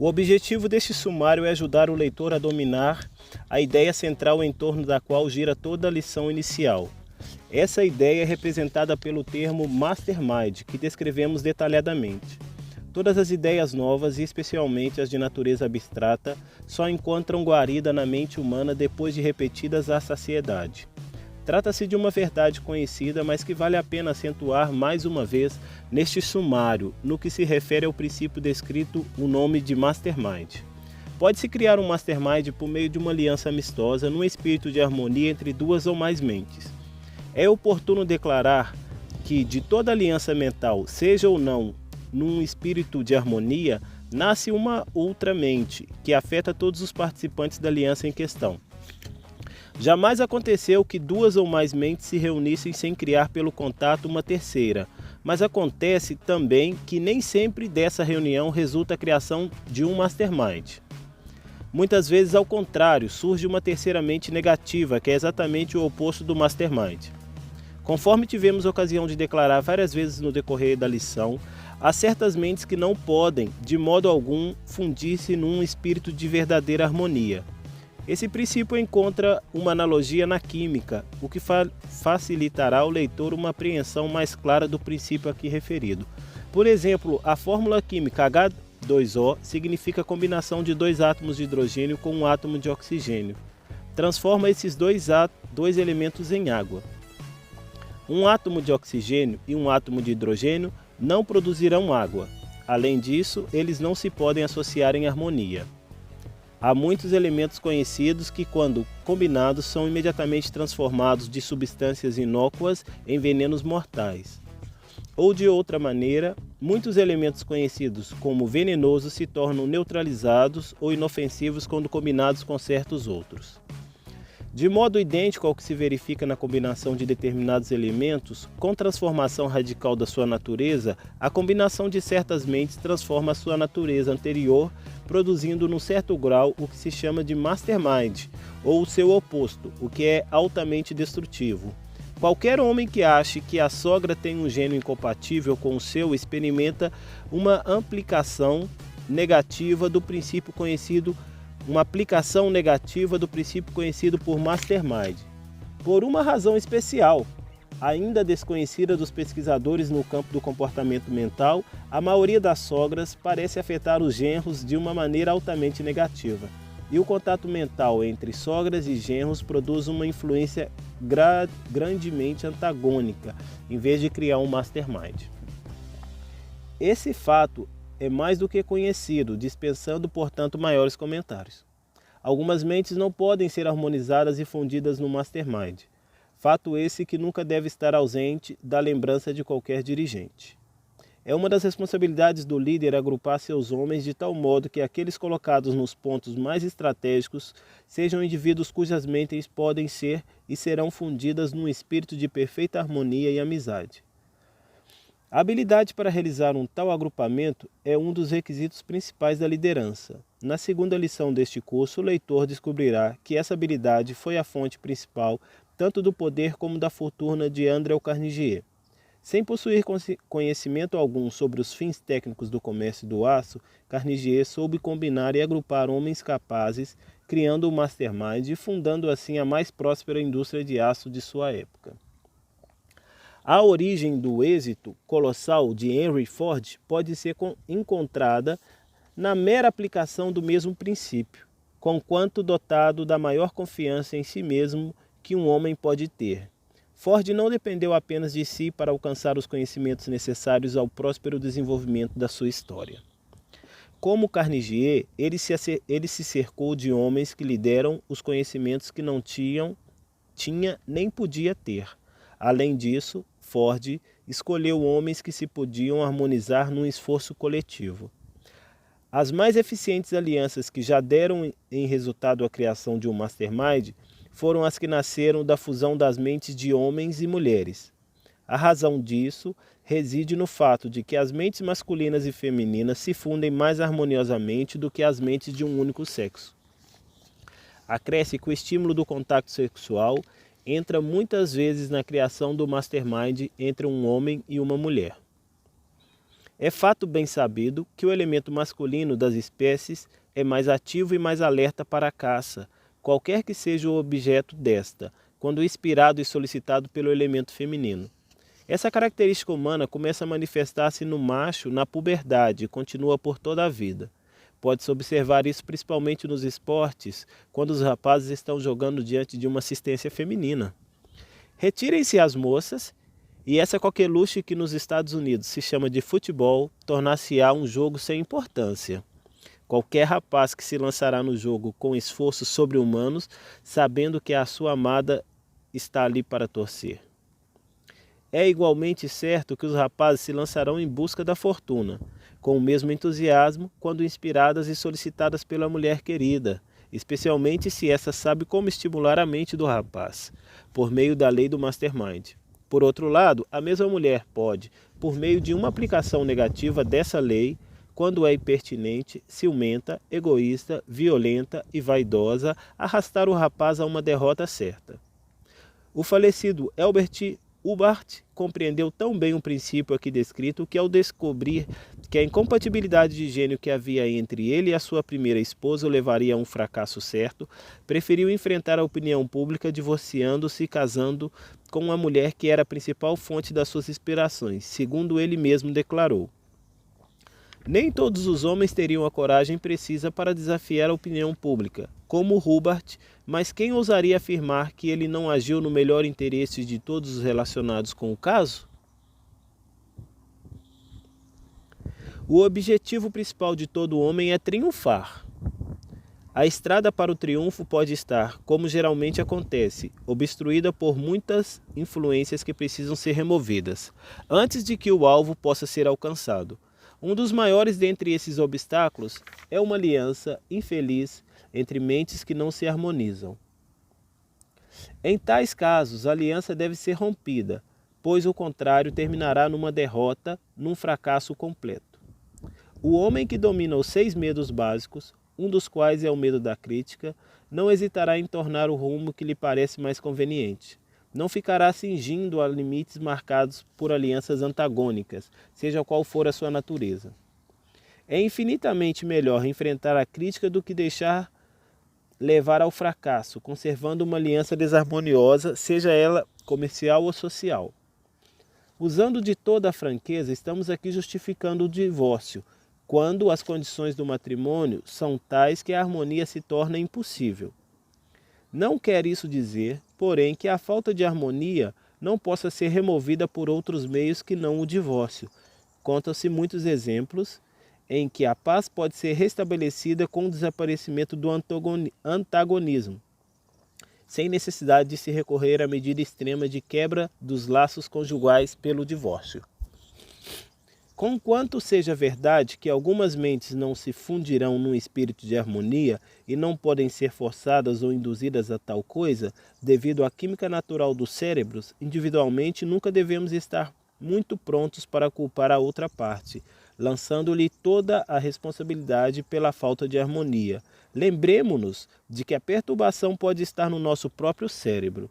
O objetivo deste sumário é ajudar o leitor a dominar a ideia central em torno da qual gira toda a lição inicial. Essa ideia é representada pelo termo Mastermind, que descrevemos detalhadamente. Todas as ideias novas, e especialmente as de natureza abstrata, só encontram guarida na mente humana depois de repetidas à saciedade. Trata-se de uma verdade conhecida, mas que vale a pena acentuar mais uma vez neste sumário, no que se refere ao princípio descrito o nome de Mastermind. Pode-se criar um Mastermind por meio de uma aliança amistosa, num espírito de harmonia entre duas ou mais mentes. É oportuno declarar que de toda aliança mental, seja ou não num espírito de harmonia, nasce uma outra mente, que afeta todos os participantes da aliança em questão. Jamais aconteceu que duas ou mais mentes se reunissem sem criar pelo contato uma terceira, mas acontece também que nem sempre dessa reunião resulta a criação de um mastermind. Muitas vezes, ao contrário, surge uma terceira mente negativa, que é exatamente o oposto do mastermind. Conforme tivemos ocasião de declarar várias vezes no decorrer da lição, há certas mentes que não podem, de modo algum, fundir-se num espírito de verdadeira harmonia. Esse princípio encontra uma analogia na química, o que facilitará ao leitor uma apreensão mais clara do princípio aqui referido. Por exemplo, a fórmula química H2O significa a combinação de dois átomos de hidrogênio com um átomo de oxigênio. Transforma esses dois elementos em água. Um átomo de oxigênio e um átomo de hidrogênio não produzirão água. Além disso, eles não se podem associar em harmonia. Há muitos elementos conhecidos que, quando combinados, são imediatamente transformados de substâncias inócuas em venenos mortais. Ou de outra maneira, muitos elementos conhecidos como venenosos se tornam neutralizados ou inofensivos quando combinados com certos outros. De modo idêntico ao que se verifica na combinação de determinados elementos, com transformação radical da sua natureza, a combinação de certas mentes transforma a sua natureza anterior, produzindo num certo grau o que se chama de mastermind, ou o seu oposto, o que é altamente destrutivo. Qualquer homem que ache que a sogra tem um gênio incompatível com o seu experimenta uma aplicação negativa do princípio conhecido por Mastermind. Por uma razão especial, ainda desconhecida dos pesquisadores no campo do comportamento mental, a maioria das sogras parece afetar os genros de uma maneira altamente negativa. E o contato mental entre sogras e genros produz uma influência grandemente antagônica, em vez de criar um mastermind. Esse fato é mais do que conhecido, dispensando, portanto, maiores comentários. Algumas mentes não podem ser harmonizadas e fundidas no mastermind. Fato esse que nunca deve estar ausente da lembrança de qualquer dirigente. É uma das responsabilidades do líder agrupar seus homens de tal modo que aqueles colocados nos pontos mais estratégicos sejam indivíduos cujas mentes podem ser e serão fundidas num espírito de perfeita harmonia e amizade. A habilidade para realizar um tal agrupamento é um dos requisitos principais da liderança. Na segunda lição deste curso, o leitor descobrirá que essa habilidade foi a fonte principal tanto do poder como da fortuna de André Carnegie. Sem possuir conhecimento algum sobre os fins técnicos do comércio do aço, Carnegie soube combinar e agrupar homens capazes, criando o Mastermind e fundando assim a mais próspera indústria de aço de sua época. A origem do êxito colossal de Henry Ford pode ser encontrada na mera aplicação do mesmo princípio, conquanto dotado da maior confiança em si mesmo que um homem pode ter. Ford não dependeu apenas de si para alcançar os conhecimentos necessários ao próspero desenvolvimento da sua história. Como Carnegie, ele se cercou de homens que lhe deram os conhecimentos que não tinha nem podia ter. Além disso, Ford escolheu homens que se podiam harmonizar num esforço coletivo. As mais eficientes alianças que já deram em resultado a criação de um mastermind foram as que nasceram da fusão das mentes de homens e mulheres. A razão disso reside no fato de que as mentes masculinas e femininas se fundem mais harmoniosamente do que as mentes de um único sexo. Acresce que o estímulo do contato sexual entra muitas vezes na criação do mastermind entre um homem e uma mulher. É fato bem sabido que o elemento masculino das espécies é mais ativo e mais alerta para a caça, qualquer que seja o objeto desta, quando inspirado e solicitado pelo elemento feminino. Essa característica humana começa a manifestar-se no macho na puberdade e continua por toda a vida. Pode-se observar isso principalmente nos esportes, quando os rapazes estão jogando diante de uma assistência feminina. Retirem-se as moças e essa coqueluche que nos Estados Unidos se chama de futebol tornar-se-á um jogo sem importância. Qualquer rapaz que se lançará no jogo com esforços sobre-humanos, sabendo que a sua amada está ali para torcer. É igualmente certo que os rapazes se lançarão em busca da fortuna, com o mesmo entusiasmo quando inspiradas e solicitadas pela mulher querida, especialmente se essa sabe como estimular a mente do rapaz, por meio da lei do mastermind. Por outro lado, a mesma mulher pode, por meio de uma aplicação negativa dessa lei, quando é impertinente, ciumenta, egoísta, violenta e vaidosa, arrastar o rapaz a uma derrota certa. O falecido Albert Hubbard compreendeu tão bem o princípio aqui descrito que, ao descobrir que a incompatibilidade de gênio que havia entre ele e a sua primeira esposa o levaria a um fracasso certo, preferiu enfrentar a opinião pública divorciando-se e casando com uma mulher que era a principal fonte das suas inspirações, segundo ele mesmo declarou. Nem todos os homens teriam a coragem precisa para desafiar a opinião pública, como Hubbard, mas quem ousaria afirmar que ele não agiu no melhor interesse de todos os relacionados com o caso? O objetivo principal de todo homem é triunfar. A estrada para o triunfo pode estar, como geralmente acontece, obstruída por muitas influências que precisam ser removidas, antes de que o alvo possa ser alcançado. Um dos maiores dentre esses obstáculos é uma aliança infeliz entre mentes que não se harmonizam. Em tais casos, a aliança deve ser rompida, pois o contrário terminará numa derrota, num fracasso completo. O homem que domina os 6 medos básicos, um dos quais é o medo da crítica, não hesitará em tornar o rumo que lhe parece mais conveniente. Não ficará cingindo a limites marcados por alianças antagônicas, seja qual for a sua natureza. É infinitamente melhor enfrentar a crítica do que deixar levar ao fracasso, conservando uma aliança desarmoniosa, seja ela comercial ou social. Usando de toda a franqueza, estamos aqui justificando o divórcio, quando as condições do matrimônio são tais que a harmonia se torna impossível. Não quer isso dizer, porém, que a falta de harmonia não possa ser removida por outros meios que não o divórcio. Contam-se muitos exemplos em que a paz pode ser restabelecida com o desaparecimento do antagonismo, sem necessidade de se recorrer à medida extrema de quebra dos laços conjugais pelo divórcio. Conquanto seja verdade que algumas mentes não se fundirão num espírito de harmonia e não podem ser forçadas ou induzidas a tal coisa, devido à química natural dos cérebros, individualmente nunca devemos estar muito prontos para culpar a outra parte, lançando-lhe toda a responsabilidade pela falta de harmonia. Lembremo-nos de que a perturbação pode estar no nosso próprio cérebro.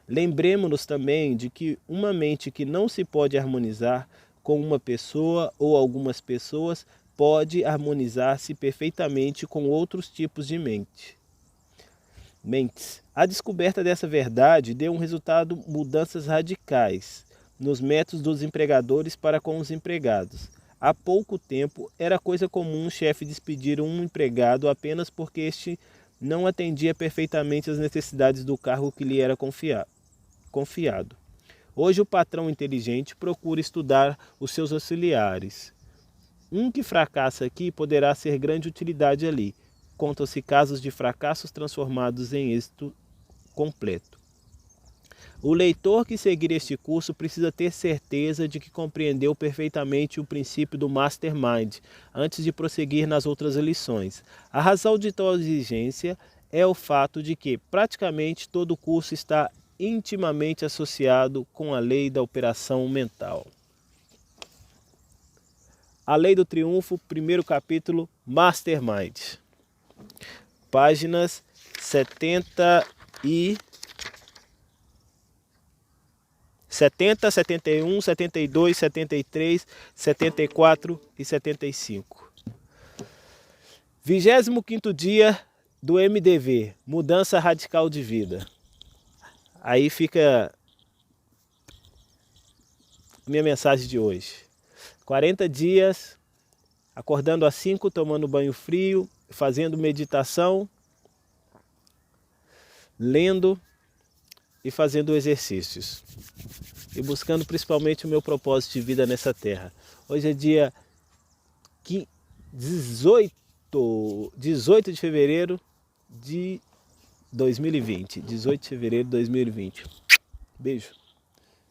Lembremo-nos também de que uma mente que não se pode harmonizar com uma pessoa ou algumas pessoas pode harmonizar-se perfeitamente com outros tipos de mentes. A descoberta dessa verdade deu um resultado mudanças radicais nos métodos dos empregadores para com os empregados. Há pouco tempo era coisa comum um chefe despedir um empregado apenas porque este não atendia perfeitamente às necessidades do cargo que lhe era confiado. Hoje o patrão inteligente procura estudar os seus auxiliares. Um que fracassa aqui poderá ser grande utilidade ali. Contam-se casos de fracassos transformados em êxito completo. O leitor que seguir este curso precisa ter certeza de que compreendeu perfeitamente o princípio do Mastermind antes de prosseguir nas outras lições. A razão de tal exigência é o fato de que praticamente todo o curso está intimamente associado com a lei da operação mental. A Lei do Triunfo, primeiro capítulo, Mastermind. Páginas 70 e 70, 71, 72, 73, 74 e 75. 25º dia do MDV, Mudança Radical de Vida. Aí fica minha mensagem de hoje. 40 dias, acordando às 5, tomando banho frio, fazendo meditação, lendo e fazendo exercícios. E buscando principalmente o meu propósito de vida nessa terra. Hoje é dia 18 de fevereiro de 2020. 18 de fevereiro de 2020. Beijo.